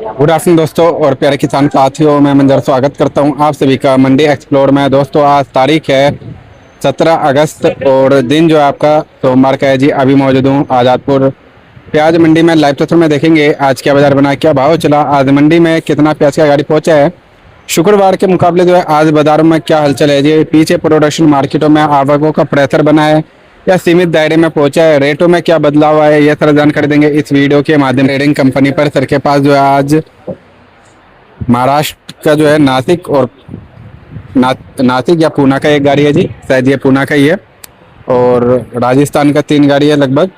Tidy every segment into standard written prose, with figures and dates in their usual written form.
Good afternoon दोस्तों और प्यारे किसान साथियों, मैं मंजर स्वागत करता हूं आप सभी का मंडी एक्सप्लोर में। दोस्तों आज तारीख है 17 अगस्त और दिन जो है आपका सोमवार का है जी। अभी मौजूद हूं आज़ादपुर प्याज मंडी में। लाइव तस्वीर में देखेंगे आज क्या बाजार बना, क्या भाव चला, आज मंडी में कितना प्याज का गाड़ी पहुंचा है। शुक्रवार के मुकाबले जो है आज बाजारों में क्या हलचल है जी। पीछे प्रोडक्शन मार्केटों में आवकों का प्रेशर बना है या सीमित दायरे में पहुंचा है, रेटों में क्या बदलाव आया है, ये सारा जानकारी देंगे इस वीडियो के माध्यम। ट्रेडिंग कंपनी पर सर के पास जो है आज महाराष्ट्र का जो है नासिक और नासिक या पूना का एक गाड़ी है जी, शायद ये पूना का ही है। और राजस्थान का 3 गाड़ी है लगभग,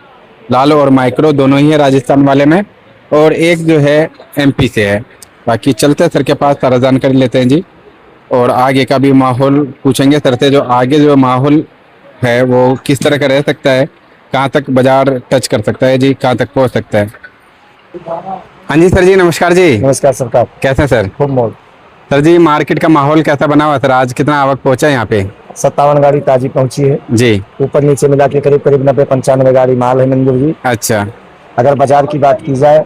लाल और माइक्रो दोनों ही है राजस्थान वाले में, और एक जो है एमपी से है। बाकी चलते सर के पास सारा जानकारी लेते हैं जी और आगे का भी माहौल पूछेंगे सर से। जो आगे जो माहौल है वो किस तरह का रह सकता है, कहाँ तक बाजार टच कर सकता है जी, कहाँ तक पहुँच सकता है। हाँ जी सर जी, नमस्कार जी। नमस्कार सरकार। कैसे हैं सर? खूब मौज। सर जी मार्केट का माहौल कैसा बना हुआ सर, आज कितना आवक पहुंचा है यहाँ पे? 57 गाड़ी ताजी पहुंची है जी। ऊपर नीचे मिला के करीब करीब 90-95 गाड़ी माल है मंजूर जी। अच्छा। अगर बाजार की बात की जाए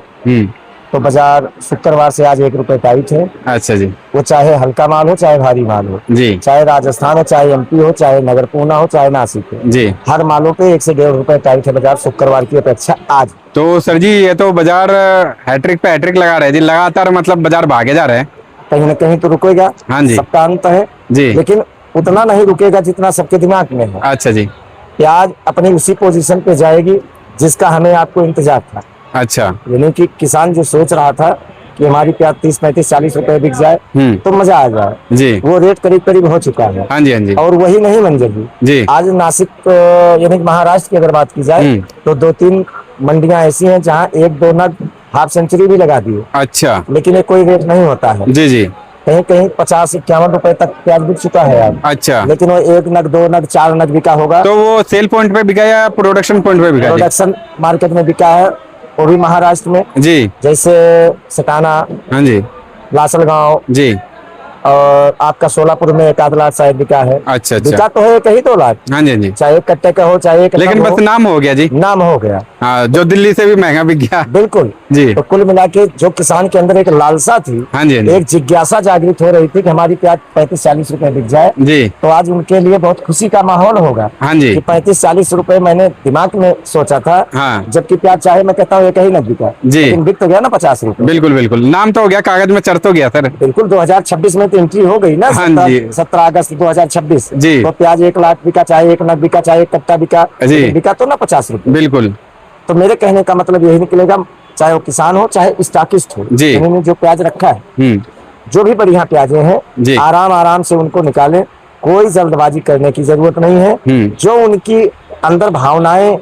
तो बाजार शुक्रवार से आज 1 रुपए टाइट है। अच्छा जी। वो चाहे हल्का माल हो चाहे भारी माल हो जी। चाहे राजस्थान हो चाहे एमपी हो चाहे नगर पूना हो चाहे नासिक हो जी। हर मालों पे 1 से 1.5 रुपए टाइट है बाजार शुक्रवार की अपेक्षा आज। तो सर जी ये तो बाजार हैट्रिक पे हैट्रिक लगा रहे हैं जी, लगातार मतलब बाजार भागे जा रहे हैं। कहीं ना कहीं तो रुकेगा। हाँ जी। सबका अंत है जी। लेकिन उतना नहीं रुकेगा जितना सबके दिमाग में है। अच्छा जी। प्याज अपनी उसी पोजीशन पे जाएगी जिसका हमें आपको इंतजार था। अच्छा। यानी कि किसान जो सोच रहा था कि हमारी प्याज 30-35-40 रुपए बिक जाए तो मजा आ जाए जी, वो रेट करीब करीब हो चुका है। हाँ जी हाँ जी। और वही नहीं मंजर जी। आज नासिक यानी कि महाराष्ट्र की अगर बात की जाए तो 2-3 मंडियां ऐसी हैं जहां 1-2 नग हाफ सेंचुरी भी लगा दी है। अच्छा। लेकिन ये कोई रेट नहीं होता है। जी जी। कहीं कहीं 50-51 रुपए तक प्याज बिक चुका है अब। अच्छा। लेकिन वो 1 नग 2 नग 4 नग बिका होगा। तो वो सेल पॉइंट पे बिका या प्रोडक्शन पॉइंट पे बिका? प्रोडक्शन मार्केट में बिका है, वो भी महाराष्ट्र में जी। जैसे सटाना, हाँ जी, लासलगांव जी। और आपका सोलापुर में 1 आध लाख शायद बिका है। अच्छा अच्छा। बिका तो है कहीं 2 लाख। हाँ जी हाँ जी। चाहे 1 कट्टे का हो चाहे 1 लेकिन बस नाम हो गया जी, नाम हो गया। हाँ, जो दिल्ली से भी महंगा बिक गया। बिल्कुल जी। तो कुल मिला के जो किसान के अंदर एक लालसा थी, हाँ जी हाँ जी। एक जिज्ञासा जागृत हो रही थी कि हमारी प्याज 35-40 रुपए बिक जाए जी। तो आज उनके लिए बहुत खुशी का माहौल होगा। हाँ जी। कि 35-40 रुपए मैंने दिमाग में सोचा था। हाँ। जबकि प्याज चाहे मैं कहता हूँ एक ही न बिका जी। लेकिन बिक तो गया ना 50 रुपए। बिल्कुल बिल्कुल, नाम तो हो गया, कागज में चढ़ तो गया सर। बिल्कुल 2026 में तो एंट्री हो गई ना। हाँ जी। 17 अगस्त 2026 जी। तो प्याज 1 लाख बिका चाहे 1 नग बिका चाहे 1 कट्टा बिका जी। बिका तो ना 50 रुपए। बिल्कुल। तो मेरे कहने का मतलब यही निकलेगा, चाहे वो किसान हो चाहे स्टॉकिस्ट हो, जी। इन्होंने जो प्याज रखा है जो भी बढ़िया प्याजे हैं आराम आराम से उनको निकालें, कोई जल्दबाजी करने की जरूरत नहीं है। जो उनकी अंदर भावनाएं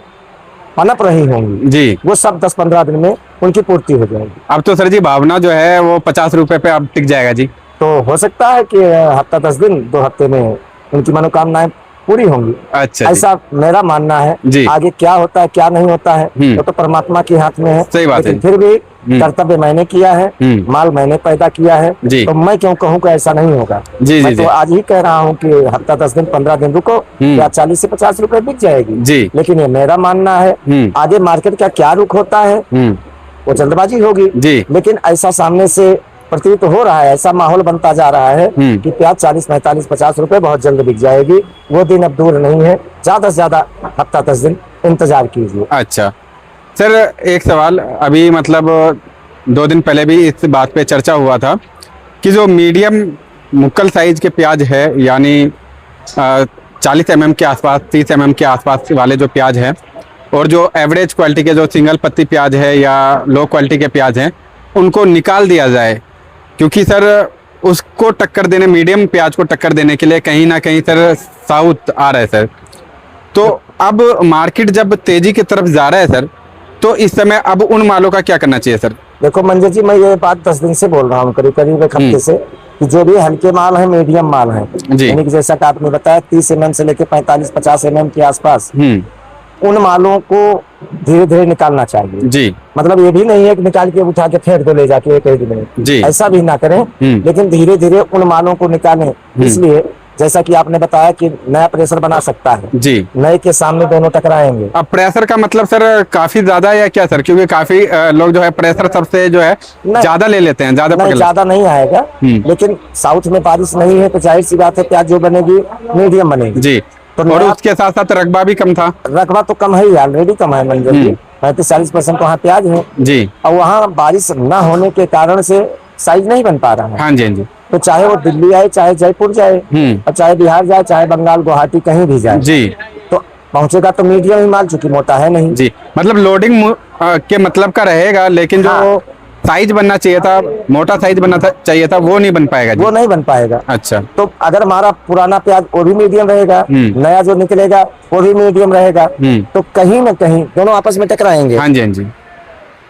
पनप रही होंगी जी वो सब 10-15 दिन में उनकी पूर्ति हो जाएगी। अब तो सर जी भावना जो है वो 50 रुपए पे अब टिक जाएगा जी। तो हो सकता है कि हफ्ता 10 दिन 2 हफ्ते में उनकी मनोकामनाएं पूरी होंगी। अच्छा। ऐसा मेरा मानना है जी। आगे क्या होता है क्या नहीं होता है वो तो परमात्मा के हाथ में है। सही बात है। फिर भी कर्तव्य मैंने किया है, माल मैंने पैदा किया है तो मैं क्यों कहूँ कि ऐसा नहीं होगा जी। मैं तो आज ही कह रहा हूँ कि हफ्ता 10 दिन 15 दिन रुको या 40 से 50 रुपए बिक जाएगी जी। लेकिन ये मेरा मानना है, आगे मार्केट का क्या रुख होता है वो जल्दबाजी होगी जी। लेकिन ऐसा सामने से प्रतीत हो रहा है, ऐसा माहौल बनता जा रहा है कि प्याज 40-45-50 रुपए बहुत जल्द बिक जाएगी। वो दिन अब दूर नहीं है, ज्यादा से ज्यादा हफ्ता 10 दिन इंतजार कीजिए। अच्छा सर, एक सवाल, अभी मतलब 2 दिन पहले भी इस बात पे चर्चा हुआ था कि जो मीडियम मुक्कल साइज के प्याज है यानी 40 mm के आसपास 30 mm के आसपास वाले जो प्याज है और जो एवरेज क्वालिटी के जो सिंगल पत्ती प्याज है या लो क्वालिटी के प्याज हैं उनको निकाल दिया जाए, क्योंकि सर उसको टक्कर देने, मीडियम प्याज को टक्कर देने के लिए कहीं ना कहीं सर साउथ आ रहा है सर। तो अब मार्केट जब तेजी की तरफ जा रहा है सर तो इस समय अब उन मालों का क्या करना चाहिए सर? देखो मंजर जी, मैं ये बात 10 दिन से बोल रहा हूँ, करीब करीब 1 हफ्ते से, कि जो भी हल्के माल है मीडियम माल है यानी कि जैसा कि आपने बताया 30 mm से लेकर 45-50 mm के आसपास उन मालों को धीरे धीरे निकालना चाहिए जी। मतलब ये भी नहीं है कि निकाल के उठा के फेंक दो ले जाके एक ही दिन में, ऐसा भी ना करें। लेकिन धीरे धीरे उन मालों को निकालें, इसलिए जैसा कि आपने बताया कि नया प्रेशर बना सकता है जी, नए के सामने दोनों टकराएंगे। अब प्रेशर का मतलब सर काफी ज्यादा है या क्या सर? क्योंकि काफी लोग जो है प्रेशर सबसे जो है ज्यादा ले लेते हैं, ज्यादा नहीं आएगा। लेकिन साउथ में बारिश नहीं है तो जाहिर सी बात है प्याज जो बनेगी मीडियम बनेगी जी। तो और उसके साथ साथ रकबा भी कम था। रकबा तो कम है ही, ऑलरेडी कम है मंजर जी, 35-40% वहाँ प्याज है जी, और वहाँ बारिश न होने के कारण से साइज नहीं बन पा रहा है। हाँ जी, हाँ जी तो चाहे वो दिल्ली आए, चाहे जयपुर जाए और चाहे बिहार जाए, चाहे बंगाल गुवाहाटी कहीं भी जाए जी, तो पहुंचेगा तो मीडियम ही माल, चूंकि मोटा है नहीं जी। मतलब लोडिंग के मतलब का रहेगा, लेकिन जो साइज बनना चाहिए था, मोटा साइज बनना चाहिए था, वो नहीं बन पाएगा जी। वो नहीं बन पाएगा। अच्छा, तो अगर हमारा पुराना प्याज वो भी मीडियम रहेगा, नया जो निकलेगा वो भी मीडियम रहेगा, तो कहीं ना कहीं दोनों आपस में टकराएंगे। हाँ जी, हाँ जी,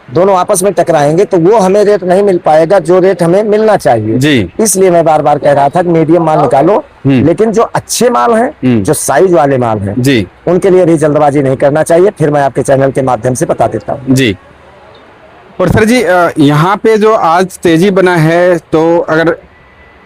दोनों आपस में टकराएंगे तो वो हमें रेट नहीं मिल पाएगा जो रेट हमें मिलना चाहिए जी। इसलिए मैं बार बार कह रहा था कि मीडियम माल निकालो, लेकिन जो अच्छे माल हैं, जो साइज वाले माल हैं जी, उनके लिए भी जल्दबाजी नहीं करना चाहिए। फिर मैं आपके चैनल के माध्यम से बता देता हूँ जी। और सर जी यहाँ पे जो आज तेजी बना है, तो अगर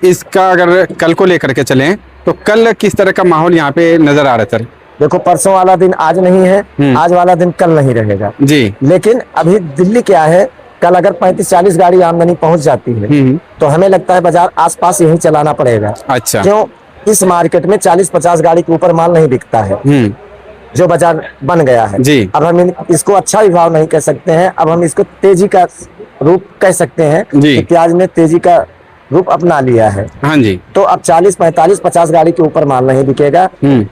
इसका अगर कल को लेकर के चलें तो कल किस तरह का माहौल यहाँ पे नजर आ रहा है सर? देखो परसों वाला दिन आज नहीं है, आज वाला दिन कल नहीं रहेगा जी, लेकिन अभी दिल्ली क्या है, कल अगर 35-40 गाड़ी आमदनी पहुंच जाती है तो हमें लगता है बाजार आसपास यही चलाना पड़ेगा। अच्छा, क्यों? इस मार्केट में 40-50 गाड़ी के ऊपर माल नहीं बिकता है जो बाजार बन गया है जी। अब हम इसको अच्छा भी भाव नहीं कह सकते हैं, अब हम इसको तेजी का रूप कह सकते हैं कि प्याज ने तेजी का रूप अपना लिया है। हाँ जी। तो अब 40-45-50 गाड़ी के ऊपर माल नहीं बिकेगा।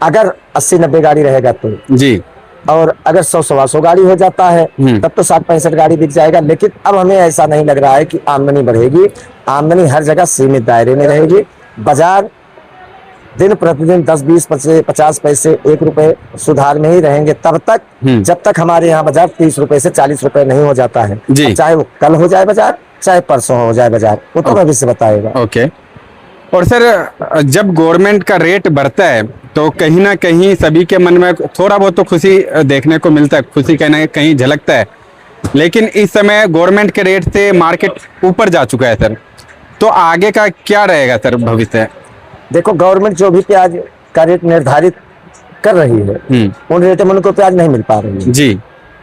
अगर 80-90 गाड़ी रहेगा तो जी, और अगर 100-125 गाड़ी हो जाता है तब तो 60-65 गाड़ी बिक जाएगा। लेकिन अब हमें ऐसा नहीं लग रहा है कि आमदनी बढ़ेगी, आमदनी हर जगह सीमित दायरे में रहेगी। बाजार दिन प्रतिदिन 10-20-50 पैसे 1 रुपए सुधार में ही रहेंगे तब तक जब तक हमारे यहाँ बाजार 30 रुपए से 40 रुपए नहीं हो जाता है। चाहे वो कल हो जाए बाजार, चाहे परसों हो जाए बाजार, वो तो भविष्य बताएगा। ओके। और सर जब गवर्नमेंट का रेट बढ़ता है तो कहीं ना कहीं सभी के मन में थोड़ा बहुत तो खुशी देखने को मिलता है, खुशी कहीं कहीं झलकता है। लेकिन इस समय गवर्नमेंट के रेट से मार्केट ऊपर जा चुका है सर, तो आगे का क्या रहेगा सर भविष्य? देखो गवर्नमेंट जो भी प्याज का रेट निर्धारित कर रही है उन रेट में उनको प्याज नहीं मिल पा रही है जी।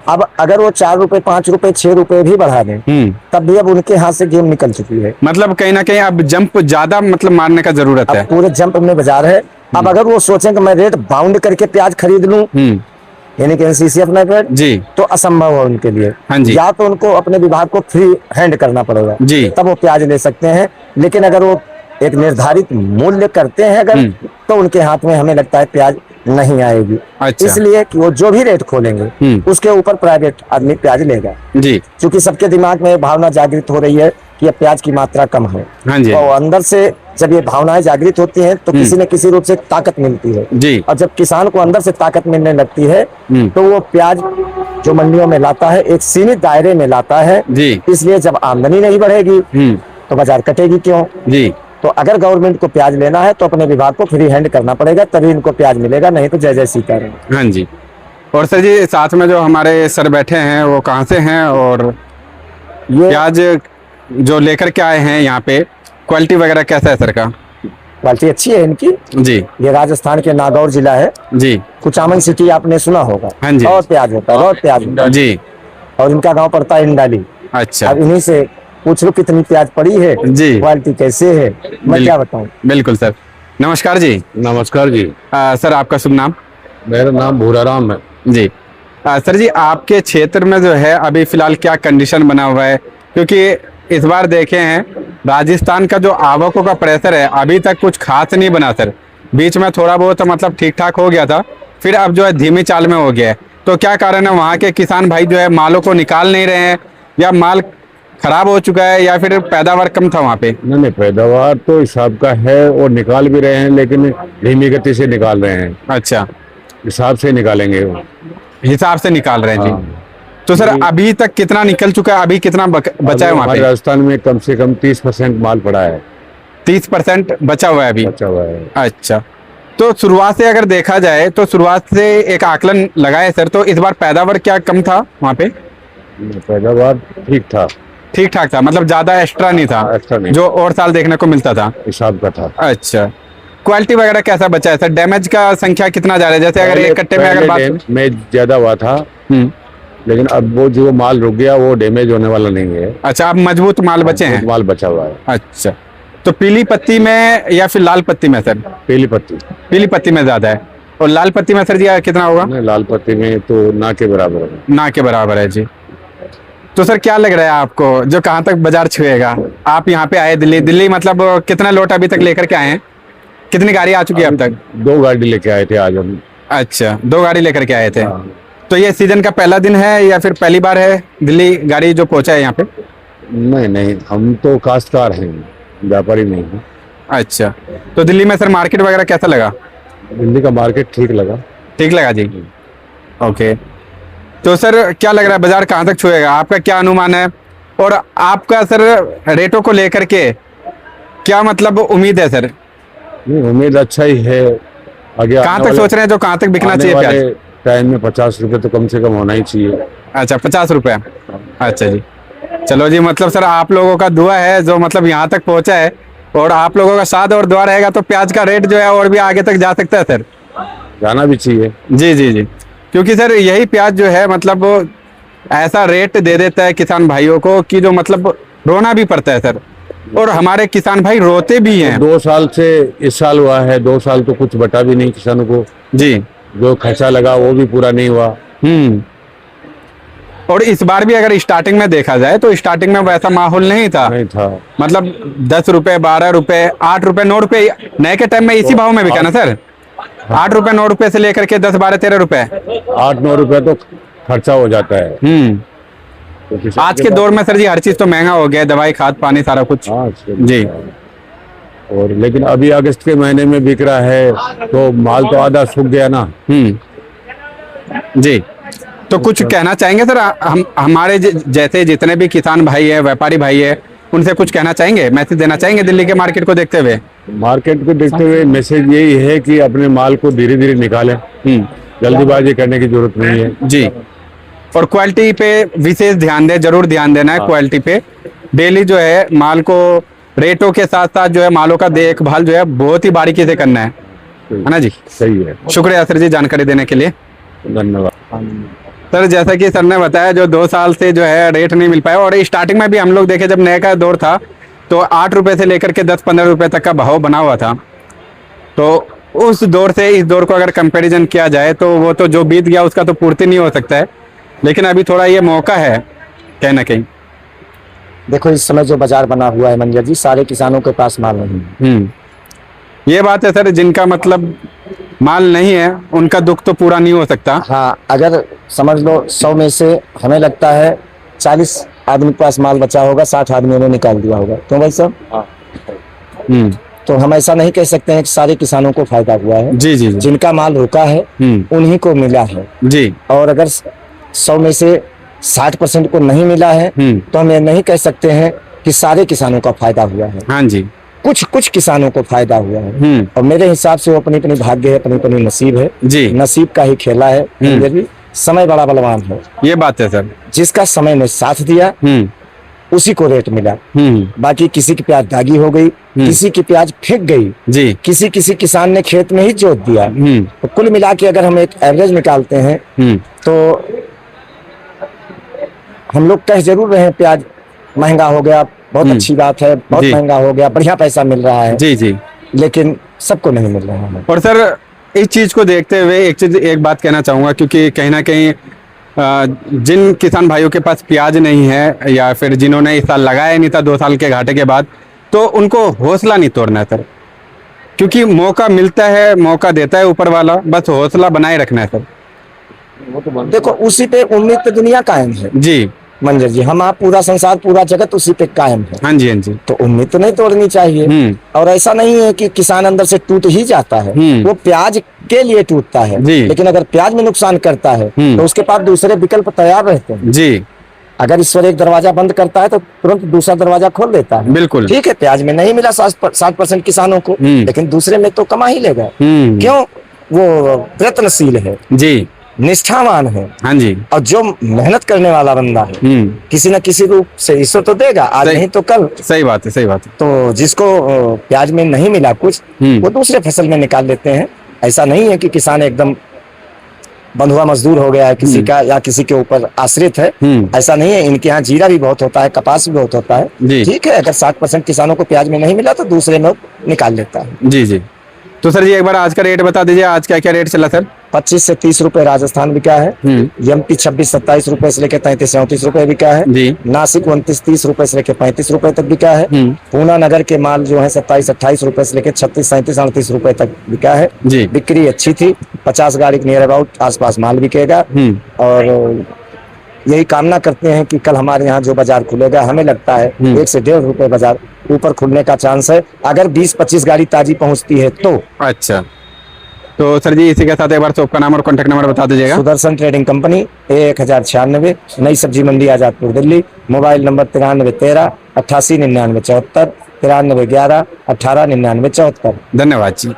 अब अगर वो 4 रुपए 5 रुपए 6 रुपए भी बढ़ा दें तब भी अब उनके हाथ से गेम निकल चुकी है। मतलब कहीं ना कहीं अब जंप ज्यादा मतलब मारने का जरूरत है, पूरे जंप में बाजार है। अब अगर वो सोचें कि मैं रेट बाउंड करके प्याज खरीद लूं यानी कि एनसीसीएफ मेथड जी, तो असंभव है उनके लिए। हाँ जी। या तो उनको अपने विभाग को फ्री हैंड करना पड़ेगा जी, तब वो प्याज ले सकते हैं। लेकिन अगर वो एक निर्धारित मूल्य करते हैं अगर तो उनके हाथ में हमें लगता है प्याज नहीं आएगी। अच्छा। इसलिए कि वो जो भी रेट खोलेंगे उसके ऊपर प्राइवेट आदमी प्याज लेगा जी, क्योंकि सबके दिमाग में भावना जागृत हो रही है कि प्याज की मात्रा कम है। हाँ जी। और अंदर से जब ये भावनाएं जागृत होती हैं तो किसी न किसी रूप से ताकत मिलती है जी, और जब किसान को अंदर से ताकत मिलने लगती है तो वो प्याज जो मंडियों में लाता है एक सीमित दायरे में लाता है जी। इसलिए जब आमदनी नहीं बढ़ेगी तो बाजार कटेगी क्यों जी। तो अगर गवर्नमेंट को प्याज लेना है तो अपने विभाग को फ्री हैंड करना पड़ेगा तभी इनको प्याज मिलेगा, नहीं तो जय जय सीताराम। हाँ जी। और सर जी साथ में जो हमारे सर बैठे हैं वो कहाँ से हैं और ये प्याज जो लेकर के आए हैं यहाँ पे क्वालिटी वगैरह कैसा है सर का? क्वालिटी अच्छी है इनकी जी। ये राजस्थान के नागौर जिला है जी, कुचामन सिटी आपने सुना होगा। हाँ जी। बहुत प्याज होता है, बहुत प्याज होता है जी। और इनका गाँव पड़ता है इंडाली। अच्छा। अब इन्हीं से पूछ लो कितनी प्याज पड़ी है जी, क्वालिटी कैसे है, मैं क्या बताऊं। बिल्कुल सर। नमस्कार जी। नमस्कार जी। सर आपका शुभ नाम? मेरा नाम भूराराम है जी। सर जी आपके क्षेत्र में जो है अभी फिलहाल क्या कंडीशन बना हुआ है? क्योंकि इस बार देखे हैं राजस्थान का जो आवकों का प्रेशर है अभी तक कुछ खास नहीं बना सर, बीच में थोड़ा बहुत मतलब ठीक ठाक हो गया था, फिर अब जो है धीमी चाल में हो गया है। तो क्या कारण है? वहाँ के किसान भाई जो है मालों को निकाल नहीं रहे हैं या माल खराब हो चुका है या फिर पैदावार कम था वहाँ पे? नहीं, पैदावार तो हिसाब का है और निकाल भी रहे हैं लेकिन धीमी गति से निकाल रहे हैं। अच्छा, हिसाब से निकालेंगे वो, हिसाब से निकाल रहे हैं जी। तो सर अभी तक कितना निकल चुका है, अभी कितना बचा है वहाँ पे? राजस्थान में कम से कम 30% माल पड़ा है। 30% बचा हुआ है अभी? बचा हुआ है। अच्छा, तो शुरुआत से अगर देखा जाए तो शुरुआत से एक आकलन लगाए सर, तो इस बार पैदावार क्या कम था वहाँ पे? पैदावार ठीक ठाक था, मतलब ज्यादा एक्स्ट्रा नहीं था, एक्स्ट्रा नहीं, जो और साल देखने को मिलता था हिसाब का था। अच्छा, क्वालिटी वगैरह कैसा बचा है सर? डैमेज का संख्या कितना जा रहा है? जैसे अगर एक कट्टे में अगर बात में ज्यादा हुआ था, लेकिन अब वो जो माल रुक गया वो डैमेज होने वाला नहीं है। अच्छा, अब मजबूत माल बचे हैं? माल बचा हुआ है। अच्छा, तो पीली पत्ती में या फिर लाल पत्ती में सर? पीली पत्ती। पीली पत्ती में ज्यादा है। और लाल पत्ती में सर जी कितना होगा? लाल पत्ती में तो ना के बराबर है। ना के बराबर है जी। तो सर क्या लग रहा है आपको, जो कहाँ तक बाजार छुएगा? आप यहाँ पे आए दिल्ली मतलब कितना लोट अभी तक लेकर के आए हैं? कितनी गाड़ी आ चुकी है अब तक? 2 गाड़ी लेके आए थे आज हम। अच्छा, 2 गाड़ी लेकर के आए थे। तो ये सीजन का पहला दिन है या फिर पहली बार है दिल्ली गाड़ी जो पहुंचा है यहाँ पे? नहीं, हम तो काश्तकार हैं, व्यापारी नहीं है। अच्छा, तो दिल्ली में सर मार्केट वगैरह कैसा लगा? दिल्ली का मार्केट ठीक लगा। ठीक लगा जी। ओके, तो सर क्या लग रहा है बाजार कहाँ तक छुएगा? आपका क्या अनुमान है? और आपका सर रेटों को लेकर के क्या मतलब उम्मीद है सर? उम्मीद अच्छा ही है। आगे कहाँ तक सोच रहे हैं जो कहाँ तक बिकना चाहिए प्याज? टाइम में 50 रुपए तो कम से कम होना ही चाहिए। अच्छा, 50 रुपये। अच्छा जी, चलो जी, मतलब सर आप लोगों का दुआ है जो मतलब यहाँ तक पहुँचा है, और आप लोगों का साथ और दुआ रहेगा तो प्याज का रेट जो है और भी आगे तक जा सकता है सर। जाना भी चाहिए। जी जी जी, क्योंकि सर यही प्याज जो है मतलब ऐसा रेट दे देता है किसान भाइयों को कि जो मतलब रोना भी पड़ता है सर, और हमारे किसान भाई रोते भी हैं। 2 साल से इस साल हुआ है, 2 साल तो कुछ बटा भी नहीं किसानों को जी। जो खर्चा लगा वो भी पूरा नहीं हुआ। और इस बार भी अगर स्टार्टिंग में देखा जाए तो स्टार्टिंग में वैसा माहौल नहीं था। मतलब 10 रुपए, 12 रुपए, 8 रुपए, 9 रुपए नए के टाइम में इसी भाव में बिका ना सर? 8 रुपए, 9 रुपए से लेकर के 10, 12, 13 रुपए, 8-9 रुपए तो खर्चा हो जाता है। तो आज के दौर में सर जी हर चीज तो महंगा हो गया, दवाई, खाद, पानी, सारा कुछ। जी। और लेकिन अभी अगस्त के महीने में बिक रहा है तो माल तो आधा सूख गया ना। जी, तो कुछ कहना चाहेंगे सर? हम हमारे जैसे जितने भी किसान भाई है, व्यापारी भाई है, उनसे कुछ कहना चाहेंगे, मैसेज देना चाहेंगे दिल्ली के मार्केट को देखते हुए? मार्केट को देखते हुए मैसेज यही है कि अपने माल को धीरे धीरे निकालें, जल्दीबाजी करने की जरूरत नहीं है जी। और क्वालिटी पे विशेष ध्यान दें, जरूर ध्यान देना है क्वालिटी पे। डेली जो है माल को रेटों के साथ साथ जो है मालों का देखभाल जो है बहुत ही बारीकी से करना है ना जी? सही है। शुक्रिया सर जी जानकारी देने के लिए। धन्यवाद सर। जैसा कि सर ने बताया, जो 2 साल से जो है रेट नहीं मिल पाया, और स्टार्टिंग में भी हम लोग देखे जब नए का दौर था तो 8 रुपए से लेकर के 10-15 रुपए तक का भाव बना हुआ था। तो उस दौर से इस दौर को अगर कंपैरिजन किया जाए तो वो तो जो बीत गया उसका तो पूर्ति नहीं हो सकता है, लेकिन अभी थोड़ा ये मौका है कहीं ना कहीं। देखो इस समय जो बाजार बना हुआ है मंजर जी, सारे किसानों के पास माल नहीं है। ये बात है सर, जिनका मतलब माल नहीं है उनका दुख तो पूरा नहीं हो सकता। हाँ, अगर समझ लो 100 में से हमें लगता है 40 आदमी के पास माल बचा होगा, 60 आदमियों ने निकाल दिया होगा, क्यों भाई साहब? तो हम ऐसा नहीं कह सकते हैं कि सारे किसानों को फायदा हुआ है। जी जी, जिनका माल रुका है उन्हीं को मिला है जी। और अगर 100 में से 60% को नहीं मिला है तो हम ये नहीं कह सकते हैं कि सारे किसानों का फायदा हुआ है। हाँ जी, कुछ किसानों को फायदा हुआ है, और मेरे हिसाब से वो अपनी अपनी भाग्य है, अपनी अपनी नसीब है जी। नसीब का ही खेला है। भी समय बड़ा बलवान है, ये बात है सर। जिसका समय ने साथ दिया उसी को रेट मिला। बाकी किसी की प्याज दागी हो गई, किसी की प्याज फेंक गई जी, किसी किसान ने खेत में ही जोत दिया। तो कुल मिला के अगर हम एक एवरेज निकालते हैं तो हम लोग कह जरूर रहे हैं प्याज महंगा हो गया, बहुत अच्छी बात है, बहुत महंगा हो गया, बढ़िया पैसा मिल रहा है जी जी, लेकिन सबको नहीं मिल रहा है। और सर इस चीज को देखते हुए एक बात कहना चाहूंगा, क्योंकि कहीं ना कहीं जिन किसान भाइयों के पास प्याज नहीं है या फिर जिन्होंने इस साल लगाया नहीं था 2 साल के घाटे के बाद, तो उनको हौसला नहीं तोड़ना है सर, क्योंकि मौका मिलता है, मौका देता है ऊपर वाला, बस हौसला बनाए रखना है सर। देखो उसी पे उम्मीद पे दुनिया कायम है जी मंजर जी, हम आप पूरा संसार पूरा जगत उसी पे कायम है। हाँ जी, हाँ जी। तो उम्मीद तो नहीं तोड़नी चाहिए। और ऐसा नहीं है कि किसान अंदर से टूट ही जाता है, वो प्याज के लिए टूटता है, लेकिन अगर प्याज में नुकसान करता है तो उसके पास दूसरे विकल्प तैयार रहते हैं जी। अगर ईश्वर एक दरवाजा बंद करता है तो तुरंत दूसरा दरवाजा खोल देता है। बिल्कुल ठीक है, प्याज में नहीं मिला 60% किसानों को, लेकिन दूसरे में तो कमा ही लेगा। क्यों? वो प्रयत्नशील है जी। निष्ठावान है, हाँ जी, और जो मेहनत करने वाला बंदा है, किसी न किसी रूप से ईश्वर तो देगा, आज नहीं तो कल। सही बात है, सही बात है। तो जिसको प्याज में नहीं मिला कुछ, वो दूसरे फसल में निकाल लेते हैं। ऐसा नहीं है कि किसान एकदम बंधुआ मजदूर हो गया है किसी का, या किसी के ऊपर आश्रित है, ऐसा नहीं है। इनके यहाँ जीरा भी बहुत होता है, कपास भी बहुत होता है। ठीक है, अगर 60% किसानों को प्याज में नहीं मिला तो दूसरे में निकाल लेता है। जी जी। तो सर जी एक बार आज का रेट बता दीजिए, आज क्या क्या रेट चला सर? 25 से 30 रुपए राजस्थान बिका है, एमपी 26-27 रुपए से लेकर 33-34 रुपए बिका है जी। नासिक 29-30 रुपए से लेकर 35 रुपए तक बिका है। पूना नगर के माल जो है 27-28 रुपए से लेकर 36-37-38 रुपए तक बिका है जी। बिक्री अच्छी थी, 50 गाड़ी के नियर अबाउट आसपास माल बिकेगा। और यही कामना करते हैं कि कल हमारे यहाँ जो बाजार खुलेगा, हमें लगता है 1 से 1.5 रुपए बाजार ऊपर खुलने का चांस है, अगर 20-25 गाड़ी ताजी पहुँचती है तो। अच्छा, तो सर जी इसी के साथ एक बार शॉप का नाम और कॉन्टेक्ट नंबर बता दीजिएगा। सुदर्शन ट्रेडिंग कंपनी, 1096, नई सब्जी मंडी, आजादपुर, दिल्ली। Mobile number 9313 88 99 74, 9311 18 99 74। धन्यवाद जी।